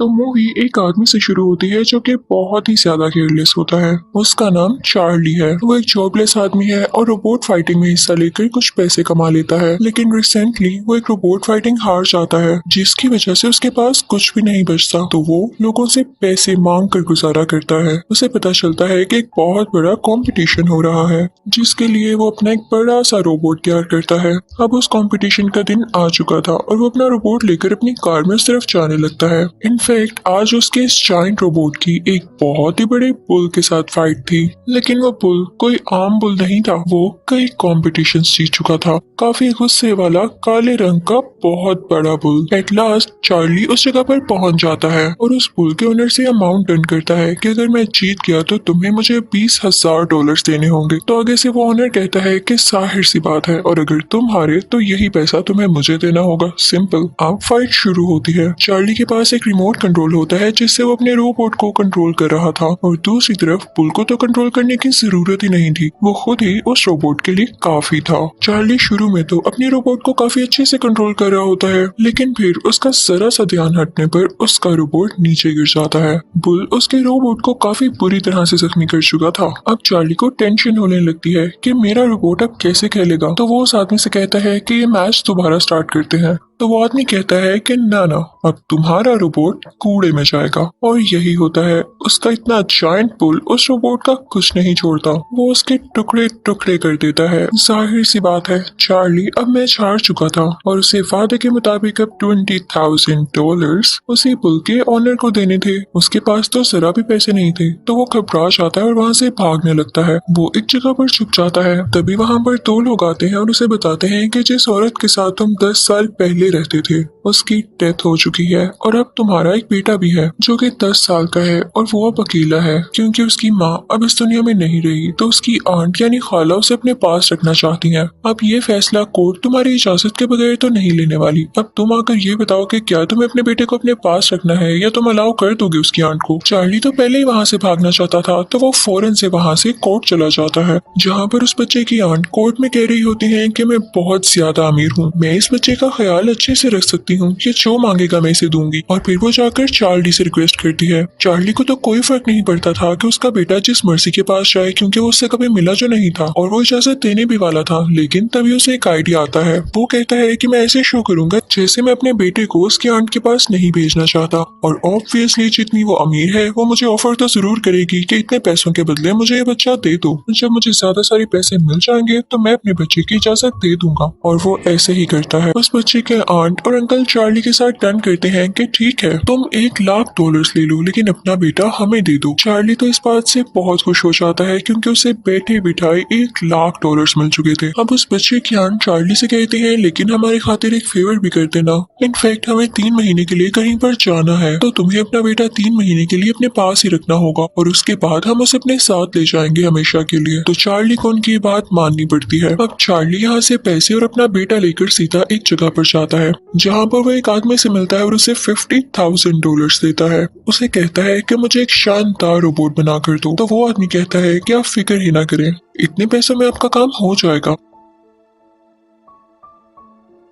तो मूवी एक आदमी से शुरू होती है जो कि बहुत ही ज्यादा केयरलेस होता है। उसका नाम चार्ली है। वो एक जॉबलेस आदमी है और रोबोट फाइटिंग में हिस्सा लेकर कुछ पैसे कमा लेता है, लेकिन रिसेंटली वो एक रोबोट फाइटिंग हार जाता है, जिसकी वजह से उसके पास कुछ भी नहीं बचता। तो वो लोगों से पैसे मांग कर गुजारा करता है। उसे पता चलता है कि एक बहुत बड़ा कंपटीशन हो रहा है, जिसके लिए वो अपना एक बड़ा सा रोबोट तैयार करता है। अब उस कंपटीशन का दिन आ चुका था और वो अपना रोबोट लेकर अपनी कार में उस तरफ जाने लगता है। इनफैक्ट आज उसके इस जायंट रोबोट की एक बहुत ही बड़े बुल के साथ फाइट थी, लेकिन वो बुल कोई आम बुल नहीं था। वो कई कॉम्पिटिशन्स जीत चुका था। काफी गुस्से वाला काले रंग का बहुत बड़ा बुल। एट लास्ट चार्ली उस जगह पर पहुंच जाता है और उस बुल के ओनर से अमाउंट डन करता है कि अगर मैं जीत गया तो तुम्हें मुझे $20,000 देने होंगे। तो आगे से वो ओनर कहता है कि जाहिर सी बात है, और अगर तुम हारे तो यही पैसा तुम्हें मुझे देना होगा। सिंपल। अब फाइट शुरू होती है। चार्ली के पास एक रिमोट कंट्रोल होता है जिससे वो अपने रोबोट को कंट्रोल कर रहा था, और दूसरी तरफ बुल को तो कंट्रोल करने की जरूरत ही नहीं थी। वो खुद ही उस रोबोट के लिए काफी था। चार्ली शुरू में तो अपने रोबोट को काफी अच्छे से कंट्रोल कर रहा होता है, लेकिन फिर उसका जरा सा ध्यान हटने पर उसका रोबोट नीचे गिर जाता है। बुल उसके रोबोट को काफी बुरी तरह से जख्मी कर चुका था। अब चार्ली को टेंशन होने लगती है कि मेरा रोबोट अब कैसे खेलेगा। तो वो उस आदमी से कहता है कि ये मैच दोबारा स्टार्ट करते हैं। तो वो आदमी कहता है कि ना, अब तुम्हारा रोबोट कूड़े में जाएगा। और यही होता है। उसका इतना जायंट बुल उस रोबोट का कुछ नहीं छोड़ता। वो उसके टुकड़े टुकड़े कर देता है। जाहिर सी बात है, चार्ली अब मैच हार चुका था और उसे वादे के मुताबिक अब $20,000 उसी बुल के ऑनर को देने थे। उसके पास तो जरा भी पैसे नहीं थे, तो वो घबरा जाता है और वहाँ से भागने लगता है। वो एक जगह पर छुप जाता है। तभी वहाँ पर दो लोग आते हैं और उसे बताते हैं कि जिस औरत के साथ तुम 10 साल पहले रहते थे उसकी डेथ हो चुकी है, और अब तुम्हारा एक बेटा भी है जो कि 10 साल का है, और वो अब अकेला है क्योंकि उसकी माँ अब इस दुनिया में नहीं रही। तो उसकी आंट यानी खाला उसे अपने पास रखना चाहती है। अब ये फैसला कोर्ट तुम्हारी इजाजत के बगैर तो नहीं लेने वाली। अब तुम आकर ये बताओ कि क्या तुम्हें अपने बेटे को अपने पास रखना है या तुम अलाउ कर दोगे उसकी आंट को। चार्ली तो पहले ही वहाँ से भागना चाहता था, तो वो फौरन से वहाँ से कोर्ट चला जाता है, जहाँ पर उस बच्चे की आंट कोर्ट में कह रही होती है कि मैं बहुत ज्यादा अमीर हूँ, मैं इस बच्चे का ख्याल अच्छे से रख सकती हूँ, ये जो मांगेगा मैं इसे दूंगी। और फिर वो जाकर चार्ली से रिक्वेस्ट करती है। चार्ली को तो कोई फर्क नहीं पड़ता था कि उसका बेटा जिस मर्सी के पास जाए, क्योंकि वो उससे कभी मिला जो नहीं था और वो इजाजत देने भी वाला था। लेकिन तभी उसे एक आइडिया आता है। वो कहता है कि मैं ऐसे शो करूंगा जैसे मैं अपने बेटे को उसकी आंट के पास नहीं भेजना चाहता, और ऑब्वियसली जितनी वो अमीर है वो मुझे ऑफर तो जरूर करेगी कि इतने पैसों के बदले मुझे ये बच्चा दे दो। जब मुझे ज्यादा सारे पैसे मिल जाएंगे तो मैं अपने बच्चे की इजाजत दे दूंगा। और वो ऐसे ही करता है। उस बच्चे के आंट और अंकल चार्ली के साथ डन करते हैं कि ठीक है, तुम $1,00,000 ले लो, लेकिन अपना बेटा हमें दे दो। चार्ली तो इस बात से बहुत खुश हो जाता है क्योंकि उसे बैठे बिठाए $1,00,000 मिल चुके थे। अब उस बच्चे की आंट चार्ली से कहते हैं, लेकिन हमारे खातिर एक फेवर भी कर देना। इनफैक्ट हमें 3 महीने के लिए कहीं पर जाना है, तो तुम्हें अपना बेटा 3 महीने के लिए अपने पास ही रखना होगा, और उसके बाद हम उसे अपने साथ ले जाएंगे हमेशा के लिए। तो चार्ली को उनकी बात माननी पड़ती है। अब चार्ली यहाँ से पैसे और अपना बेटा लेकर सीधा एक जगह पर जाता है, जहाँ पर वो एक आदमी से मिलता है और उसे $50,000 देता है। उसे कहता है कि मुझे एक शानदार रोबोट बना कर दो। तो वो आदमी कहता है कि आप फिक्र ही ना करें, इतने पैसों में आपका काम हो जाएगा।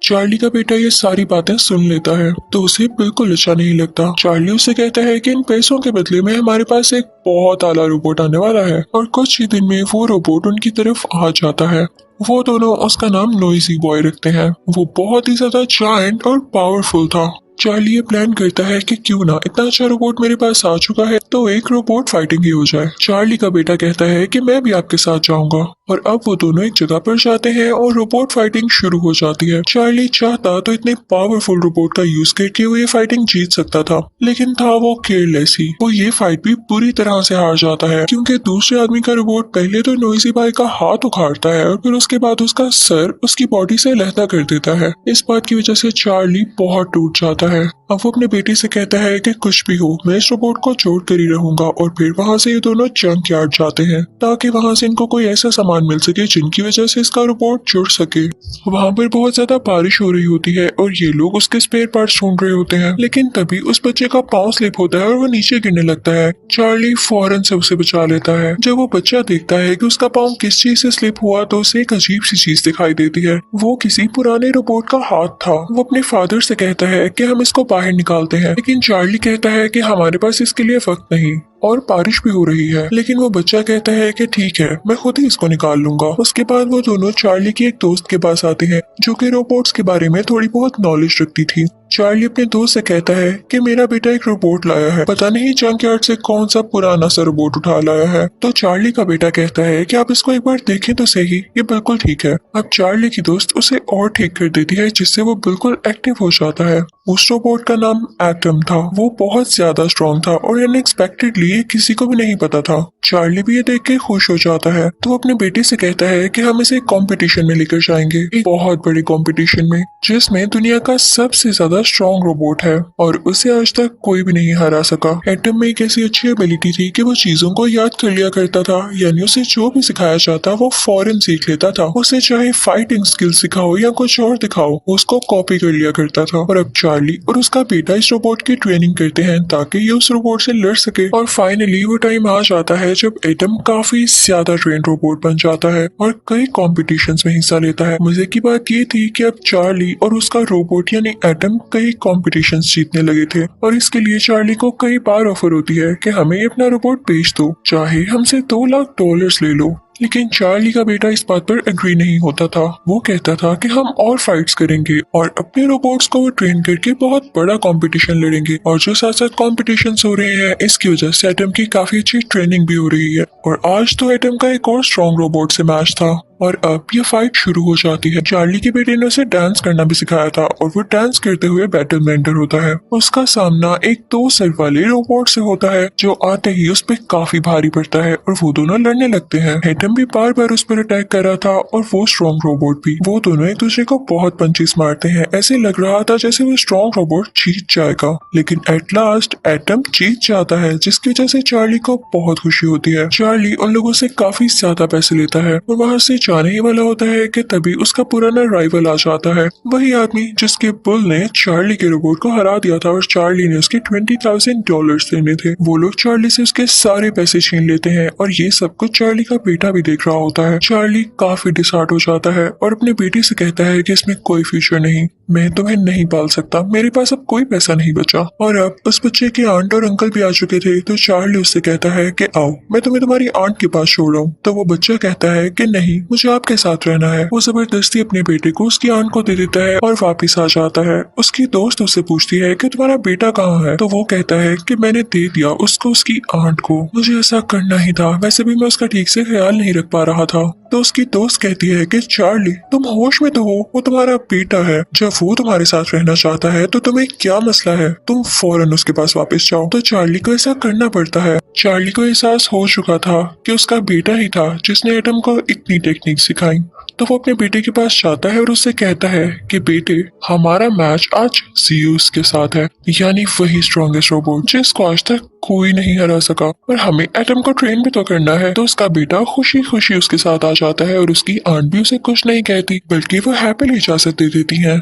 चार्ली का बेटा ये सारी बातें सुन लेता है तो उसे बिल्कुल अच्छा नहीं लगता। चार्ली उसे कहता है कि इन पैसों के बदले में हमारे पास एक बहुत आला रोबोट आने वाला है, और कुछ ही दिन में वो रोबोट उनकी तरफ आ जाता है। वो दोनों उसका नाम नोइजी बॉय रखते हैं। वो बहुत ही ज्यादा जायंट और पावरफुल था। चार्ली ये प्लान करता है कि क्यों ना, इतना अच्छा रोबोट मेरे पास आ चुका है तो एक रोबोट फाइटिंग ही हो जाए। चार्ली का बेटा कहता है कि मैं भी आपके साथ जाऊंगा, और अब वो दोनों एक जगह पर जाते हैं और रोबोट फाइटिंग शुरू हो जाती है। चार्ली चाहता तो इतने पावरफुल रोबोट का यूज करके वो ये फाइटिंग जीत सकता था, लेकिन था वो केयरलेस ही। वो ये फाइट भी पूरी तरह से हार जाता है क्योंकि दूसरे आदमी का रोबोट पहले तो नोइजी भाई का हाथ उखाड़ता है और फिर उसके बाद उसका सर उसकी बॉडी से अलहदा कर देता है। इस बात की वजह से चार्ली बहुत टूट जाता है। अब वो अपने बेटे से कहता है कि कुछ भी हो, मैं इस रोबोट को छोड़ कर ही रहूंगा, और फिर वहाँ से ये दोनों जंक यार्ड जाते हैं ताकि वहाँ से इनको कोई ऐसा सामान मिल सके जिनकी वजह से इसका रोबोट जुड़ सके। वहाँ पर बहुत ज्यादा बारिश हो रही होती है और ये लोग उसके स्पेयर पार्ट्स ढूंढ रहे होते हैं, लेकिन तभी उस बच्चे का पाँव स्लिप होता है और वो नीचे गिरने लगता है। चार्ली फौरन से उसे बचा लेता है। जब वो बच्चा देखता है कि उसका पाँव किस चीज से स्लिप हुआ तो उसे एक अजीब सी चीज दिखाई देती है। वो किसी पुराने रोबोट का हाथ था। वो अपने फादर से कहता है कि हमें हम इसको बाहर निकालते हैं। लेकिन चार्ली कहता है कि हमारे पास इसके लिए वक्त नहीं और बारिश भी हो रही है। लेकिन वो बच्चा कहता है कि ठीक है, मैं खुद ही इसको निकाल लूंगा। उसके बाद वो दोनों चार्ली की एक दोस्त के पास आते हैं जो कि रोबोट्स के बारे में थोड़ी बहुत नॉलेज रखती थी। चार्ली अपने दोस्त से कहता है कि मेरा बेटा एक रोबोट लाया है, पता नहीं जंकयार्ड से कौन सा पुराना सा रोबोट उठा लाया है। तो चार्ली का बेटा कहता है कि आप इसको एक बार देखें तो सही, ये बिल्कुल ठीक है। अब चार्ली की दोस्त उसे और ठीक कर देती है जिससे वो बिल्कुल एक्टिव हो जाता है। उस रोबोट का नाम एटम था। वो बहुत ज्यादा स्ट्रॉन्ग था और अनएक्सपेक्टेडली किसी को भी नहीं पता था। चार्ली भी ये देख के खुश हो जाता है तो अपने बेटे से कहता है कि हम इसे कंपटीशन में लेकर जाएंगे, एक बहुत बड़ी कंपटीशन में जिसमें दुनिया का सबसे ज्यादा स्ट्रॉन्ग रोबोट है और उसे आज तक कोई भी नहीं हरा सका। एटम में एक ऐसी अच्छी एबिलिटी थी कि वो चीजों को याद कर लिया करता था, यानी उसे जो भी सिखाया जाता वो फौरन सीख लेता था। उसे चाहे फाइटिंग स्किल सिखाओ या कुछ और दिखाओ, उसको कॉपी कर लिया करता था। और अब चार्ली और उसका बेटा इस रोबोट की ट्रेनिंग करते हैं ताकि ये उस रोबोट से लड़ सके। और फाइनली वो टाइम आ जाता है जब एटम काफी ज्यादा ट्रेन रोबोट बन जाता है और कई कॉम्पिटिशन्स में हिस्सा लेता है। मजे की बात ये थी कि अब चार्ली और उसका रोबोट यानी एटम कई कॉम्पिटिशन्स जीतने लगे थे और इसके लिए चार्ली को कई बार ऑफर होती है कि हमें अपना रोबोट बेच दो, चाहे हमसे $2 लाख ले लो। लेकिन चार्ली का बेटा इस बात पर एग्री नहीं होता था। वो कहता था कि हम और फाइट्स करेंगे और अपने रोबोट्स को ट्रेन करके बहुत बड़ा कंपटीशन लड़ेंगे। और जो साथ साथ कॉम्पिटिशन्स हो रहे हैं इसकी वजह से एटम की काफी अच्छी ट्रेनिंग भी हो रही है। और आज तो एटम का एक और स्ट्रॉन्ग रोबोट से मैच था और अब ये फाइट शुरू हो जाती है। चार्ली के बेटे ने उसे डांस करना भी सिखाया था और वो डांस करते हुए बैटल में एंटर होता है। उसका सामना एक 2 सर वाले रोबोट से होता है जो आते ही उस पर काफी भारी पड़ता है और वो दोनों लड़ने लगते हैं। एटम भी बार बार उस पर अटैक कर रहा था और वो स्ट्रॉन्ग रोबोट भी। वो दोनों एक दूसरे को बहुत पंचेस मारते हैं। ऐसे लग रहा था जैसे वो स्ट्रॉन्ग रोबोट जीत जाएगा, लेकिन एट लास्ट एटम जीत जाता है जिसकी वजह से चार्ली को बहुत खुशी होती है। चार्ली उन लोगों से काफी ज्यादा पैसे लेता है और वहाँ से जाने ही वाला होता है कि तभी उसका पुराना राइवल आ जाता है, वही आदमी जिसके बुल ने चार्ली के रोबोट को हरा दिया था और चार्ली ने उसके $20,000 देने थे। वो लोग चार्ली से उसके सारे पैसे छीन लेते हैं और ये सब कुछ चार्ली का बेटा भी देख रहा होता है। चार्ली काफी डिसहार्ट हो जाता है और अपने बेटी से कहता है कि इसमें कोई फ्यूचर नहीं, मैं तुम्हें नहीं पाल सकता, मेरे पास अब कोई पैसा नहीं बचा। और अब उस बच्चे के आंट और अंकल भी आ चुके थे तो चार्ली उससे कहता है कि आओ मैं तुम्हें तुम्हारी आंट के पास छोड़ रहा हूँ। तो वो बच्चा कहता है कि नहीं, मुझे आपके साथ रहना है। वो जबरदस्ती अपने बेटे को उसकी आंट को दे देता है और वापिस आ जाता है। उसकी दोस्त उससे पूछती है कि तुम्हारा बेटा कहाँ है, तो वो कहता है कि मैंने दे दिया उसको उसकी आंट को, मुझे ऐसा करना ही था, वैसे भी मैं उसका ठीक से ख्याल नहीं रख पा रहा था। तो उसकी दोस्त कहती है कि चार्ली तुम होश में तो हो, वो तुम्हारा बेटा है, जब वो तुम्हारे साथ रहना चाहता है तो तुम्हें क्या मसला है, तुम फौरन उसके पास वापस जाओ। तो चार्ली को ऐसा करना पड़ता है। चार्ली को एहसास हो चुका था कि उसका बेटा ही था जिसने एटम को इतनी टेक्निक सिखाई। तो वो अपने बेटे के पास जाता है और उससे कहता है कि बेटे हमारा मैच आज ज़ीउस के साथ है, यानी वही स्ट्रॉन्गेस्ट रोबोट जिसको आज तक कोई नहीं हरा सका, और हमें एटम को ट्रेन भी तो करना है। तो उसका बेटा खुशी खुशी उसके साथ आ जाता है और उसकी आंट भी उसे कुछ नहीं कहती बल्कि वो हैप्पीली इजाजत दे देती है।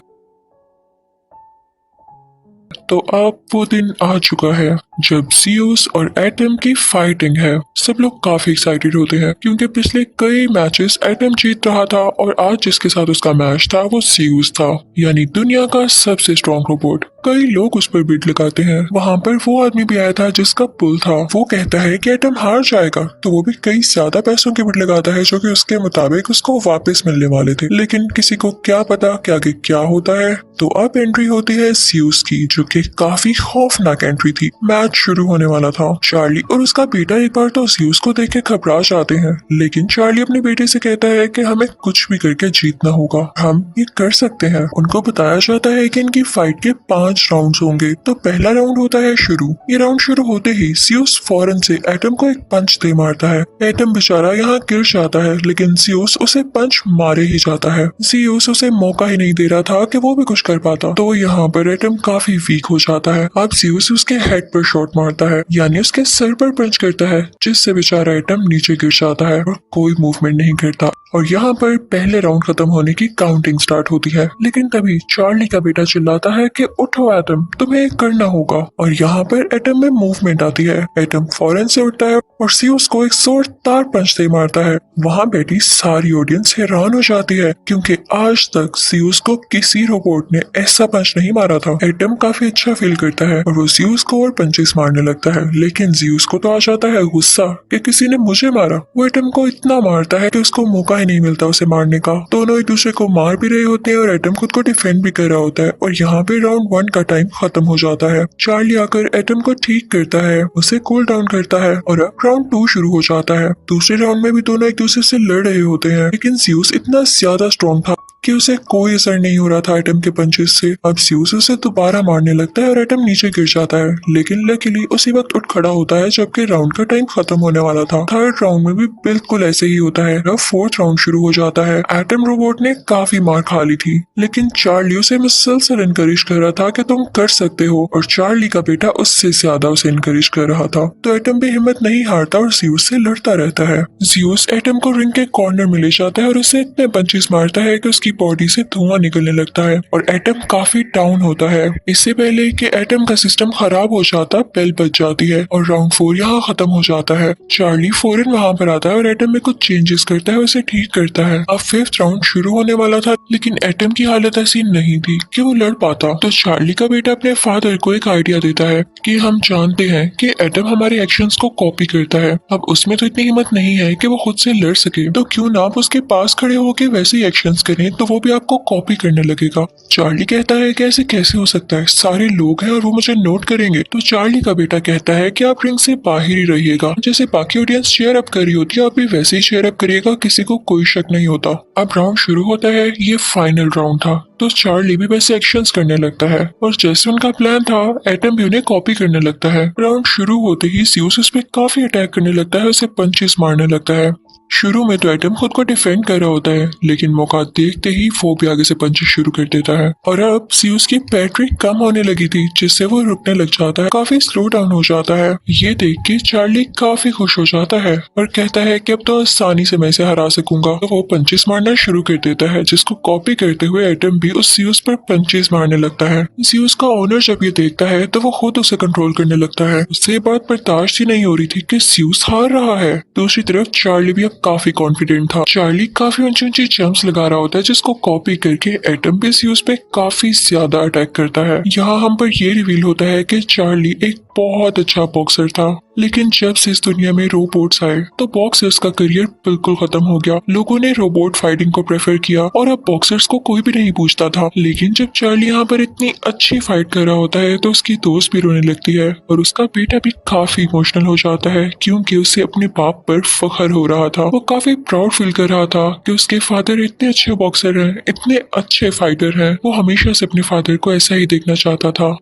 तो अब वो दिन आ चुका है जब ज़ीउस और एटम की फाइटिंग है। सब लोग काफी एक्साइटेड होते हैं क्योंकि पिछले कई मैचेस एटम जीत रहा था और आज जिसके साथ उसका मैच था वो ज़ीउस था, यानी दुनिया का सबसे स्ट्रॉन्ग रोबोट। कई लोग उस पर बिड लगाते हैं। वहाँ पर वो आदमी भी आया था जिसका पुल था। वो कहता है कि एटम हार जाएगा तो वो भी कई ज्यादा पैसों की बिड लगाता है जो कि उसके मुताबिक उसको वापस मिलने वाले थे, लेकिन किसी को क्या पता कि आगे क्या होता है। तो अब एंट्री होती है ज़ीउस की जो कि काफी खौफनाक एंट्री थी। मैच शुरू होने वाला था। चार्ली और उसका बेटा एक बार तो ज़ीउस को देख के घबरा जाते हैं, लेकिन चार्ली अपने बेटे से कहता है कि हमें कुछ भी करके जीतना होगा, हम ये कर सकते हैं। उनको बताया जाता है कि इनकी फाइट के 5 राउंड्स होंगे। तो पहला राउंड होता है शुरू। ये राउंड शुरू होते ही ज़ीउस फौरन से एटम को एक पंच दे मारता है। एटम बेचारा यहाँ गिर जाता है लेकिन ज़ीउस उसे पंच मारे ही जाता है। ज़ीउस उसे मौका ही नहीं दे रहा था कि वो भी कुछ कर पाता। तो यहाँ पर एटम काफी वीक हो जाता है। अब ज़ीउस उसके हेड पर शॉट मारता है, यानी उसके सर पर पंच करता है, जिससे बेचारा एटम नीचे गिर जाता है और कोई मूवमेंट नहीं करता। और यहाँ पर पहले राउंड खत्म होने की काउंटिंग स्टार्ट होती है, लेकिन तभी चार्ली का बेटा चिल्लाता है कि उठो एटम, तुम्हें करना होगा। और यहाँ पर एटम में मूवमेंट आती है। एटम फौरन से उठता है और सीयूस को एक जोरदार पंच से मारता है। वहाँ बैठी सारी ऑडियंस हैरान हो जाती है, क्योंकि आज तक सीयूस को किसी रोबोट ने ऐसा पंच नहीं मारा था। एटम काफी अच्छा फील करता है और वो जीउस को और पंचेस मारने लगता है, लेकिन जीउस को तो आ जाता है गुस्सा कि किसी ने मुझे मारा। वो एटम को इतना मारता है कि उसको मौका ही नहीं मिलता उसे मारने का। दोनों एक दूसरे को मार भी रहे होते हैं और एटम खुद को डिफेंड भी कर रहा होता है। और यहाँ पे राउंड 1 का टाइम खत्म हो जाता है। चार्ली आकर एटम को ठीक करता है, उसे कूल डाउन करता है और अब राउंड 2 शुरू हो जाता है। दूसरे राउंड में भी दोनों एक दूसरे से लड़ रहे होते हैं, लेकिन जीउस इतना ज्यादा स्ट्रॉन्ग था कि उसे कोई असर नहीं हो रहा था एटम के पंचेस से। अब जीउस उसे दोबारा मारने लगता है और एटम नीचे गिर जाता है, लेकिन लकीली उसी वक्त उठ खड़ा होता है जबकि राउंड का टाइम खत्म होने वाला था। थर्ड राउंड में भी बिल्कुल ऐसे ही होता है। अब फोर्थ राउंड शुरू हो जाता है। एटम रोबोट ने काफी मार खा ली थी, लेकिन चार्ली उसे मुसलसल इनकरेज कर रहा था कि तुम कर सकते हो, और चार्ली का बेटा उससे ज्यादा उसे इनकरेज कर रहा था। तो एटम भी हिम्मत नहीं हारता और जीउस से लड़ता रहता है। जीउस एटम को रिंग के कॉर्नर में ले जाता है और उसे इतने पंचेस मारता है कि उसकी बॉडी से धुआं निकलने लगता है और एटम काफी डाउन होता है। इससे पहले कि एटम का सिस्टम खराब हो जाता, बेल बज जाती है और राउंड 4 यहाँ खत्म हो जाता है। चार्ली फौरन वहाँ पर आता है और एटम में कुछ चेंजेस करता है, उसे ठीक करता है। अब 5th राउंड शुरू होने वाला था, लेकिन एटम की हालत ऐसी नहीं थी कि वो लड़ पाता। तो चार्ली का बेटा अपने फादर को एक आइडिया देता है कि हम जानते हैं कि एटम हमारे एक्शंस को कॉपी करता है। अब उसमें तो इतनी हिम्मत नहीं है कि वो खुद से लड़ सके, तो क्यों ना आप उसके पास खड़े होके वैसे ही एक्शंस करें, तो वो भी आपको कॉपी करने लगेगा। चार्ली कहता है कि ऐसे कैसे हो सकता है, सारे लोग हैं और वो मुझे नोट करेंगे। तो चार्ली का बेटा कहता है कि आप रिंग से बाहर ही रहिएगा, जैसे बाकी ऑडियंस चेयर अप कर रही होती है आप भी वैसे ही चेयर अप करिएगा, किसी को कोई शक नहीं होता। अब राउंड शुरू होता है। ये फाइनल राउंड था, तो चार्ली भी वैसे एक्शंस करने लगता है और जैसे उनका प्लान था एटम भी उन्हें कॉपी करने लगता है। राउंड शुरू होते ही जीउस उस पे काफी अटैक करने लगता है, उसे पंचेस मारने लगता है। शुरू में तो एटम खुद को डिफेंड कर रहा होता है, लेकिन मौका देखते ही वो भी आगे से पंचेस शुरू कर देता है। और अब जीउस की बैटरी कम होने लगी थी, जिससे वो रुकने लग जाता है, काफी स्लो डाउन हो जाता है। ये देख के चार्ली काफी खुश हो जाता है और कहता है कि अब तो आसानी से मैं इसे हरा सकूंगा। तो वो पंचेस मारना शुरू कर देता है, जिसको कॉपी करते हुए एटम भी उस जीउस पर पंचेस मारने लगता है। जीउस का ओनर जब ये देखता है तो वो खुद उसे कंट्रोल करने लगता है। उससे ये बात बर्दाश्त ही नहीं हो रही थी कि जीउस हार रहा है। दूसरी तरफ चार्ली भी अब काफी कॉन्फिडेंट था। चार्ली काफी ऊंची ऊंची जंप्स लगा रहा होता है, जिसको कॉपी करके एटम भी जीउस पे काफी ज्यादा अटैक करता है। यहाँ हम पर ये रिवील होता है कि चार्ली एक बहुत अच्छा बॉक्सर था, लेकिन जब से इस दुनिया में रोबोट्स आए तो बॉक्सर्स का करियर बिल्कुल खत्म हो गया। लोगों ने रोबोट फाइटिंग को प्रेफर किया और अब बॉक्सर्स को कोई भी नहीं पूछता था। लेकिन जब चार्ली यहाँ पर इतनी अच्छी फाइट कर रहा होता है तो उसकी दोस्त भी रोने लगती है और उसका बेटा भी काफी इमोशनल हो जाता है, क्योंकि उसे अपने बाप पर फख्र हो रहा था। वो काफी प्राउड फील कर रहा था कि उसके फादर इतने अच्छे बॉक्सर हैं, इतने अच्छे फाइटर हैं। वो हमेशा से अपने फादर को ऐसा ही देखना चाहता था।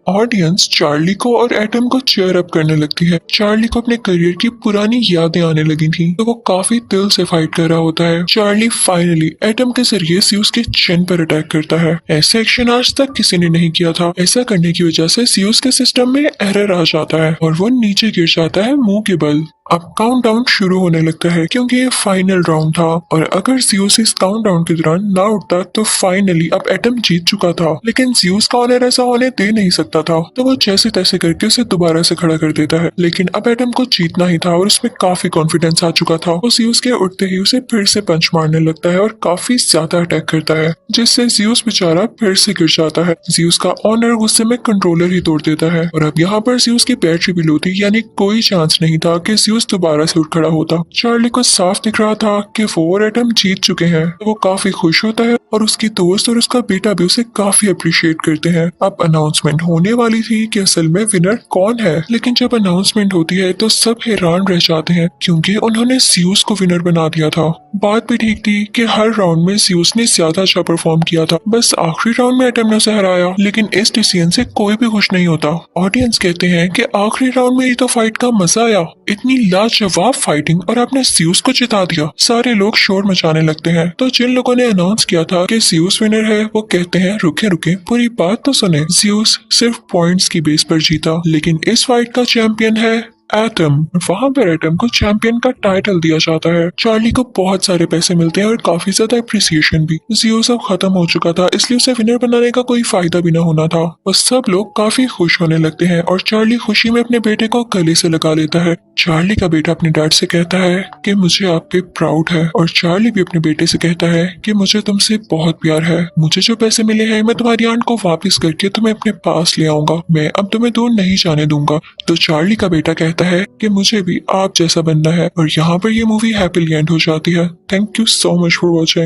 ऑडियंस चार्ली को और एटम को चेयर अप करने लगती है। चार्ली को अपने करियर की पुरानी यादें आने लगी थी, तो वो काफी दिल से फाइट कर रहा होता है। चार्ली फाइनली एटम के जरिए सीयूस के चिन पर अटैक करता है। ऐसा एक्शन आज तक किसी ने नहीं किया था। ऐसा करने की वजह से सीयूस के सिस्टम में एरर आ जाता है और वो नीचे गिर जाता है मुंह के बल। अब काउंटडाउन शुरू होने लगता है, क्योंकि ये फाइनल राउंड था और अगर जीउस इस काउंटडाउन के दौरान ना उठता तो फाइनली अब एटम जीत चुका था। लेकिन जीउस का ऑनर ऐसा होने दे नहीं सकता था, तो वो जैसे तैसे करके उसे दोबारा से खड़ा कर देता है। लेकिन अब एटम को जीतना ही था और उसमें काफी कॉन्फिडेंस आ चुका था। वो जीउस के उठते ही उसे फिर से पंच मारने लगता है और काफी ज्यादा अटैक करता है, जिससे जीउस बेचारा फिर से गिर जाता है। जीउस का ऑनर गुस्से में कंट्रोलर ही तोड़ देता है और अब यहाँ पर जीउस की बैटरी भी लो थी, यानी कोई चांस नहीं था कि जीउस दोबारा से उठ खड़ा होता। चार्ली को साफ दिख रहा था कि वो और एटम जीत चुके हैं, तो वो काफी खुश होता है और उसकी दोस्त और उसका बेटा भी उसे काफी अप्रिशिएट करते हैं। अब अनाउंसमेंट होने वाली थी कि असल में विनर कौन है, लेकिन जब अनाउंसमेंट होती है तो सब हैरान रह जाते हैं, क्योंकि उन्होंने जीउस को विनर बना दिया था। बात भी ठीक थी कि हर राउंड में जीउस ने ज्यादा अच्छा परफॉर्म किया था, बस आखिरी राउंड में एटम ने उसे हराया। लेकिन इस डिसीजन से कोई भी खुश नहीं होता। ऑडियंस कहते हैं कि आखिरी राउंड में ही तो फाइट का मजा आया, इतनी लाजवाब फाइटिंग और आपने ज़्यूस को जिता दिया। सारे लोग शोर मचाने लगते हैं। तो जिन लोगों ने अनाउंस किया था कि ज़्यूस विनर है वो कहते हैं रुके रुके पूरी बात तो सुने। ज़्यूस सिर्फ पॉइंट्स की बेस पर जीता, लेकिन इस फाइट का चैंपियन है एटम। वहां पर एटम को चैंपियन का टाइटल दिया जाता है। चार्ली को बहुत सारे पैसे मिलते हैं और काफी ज्यादा अप्रिसिएशन भी। ज़्यूस अब खत्म हो चुका था, इसलिए उसे विनर बनाने का कोई फायदा भी न होना था और सब लोग काफी खुश होने लगते हैं और चार्ली खुशी में अपने बेटे को गले से लगा लेता है। चार्ली का बेटा अपने डैड से कहता है कि मुझे आप पे प्राउड है और चार्ली भी अपने बेटे से कहता है कि मुझे तुमसे बहुत प्यार है। मुझे जो पैसे मिले हैं मैं तुम्हारी आंट को वापस करके तुम्हें अपने पास ले आऊंगा। मैं अब तुम्हें दूर नहीं जाने दूंगा। तो चार्ली का बेटा कहता है कि मुझे भी आप जैसा बनना है और यहाँ पर ये मूवी हैप्पीली एंड हो जाती है। Thank you so much for watching.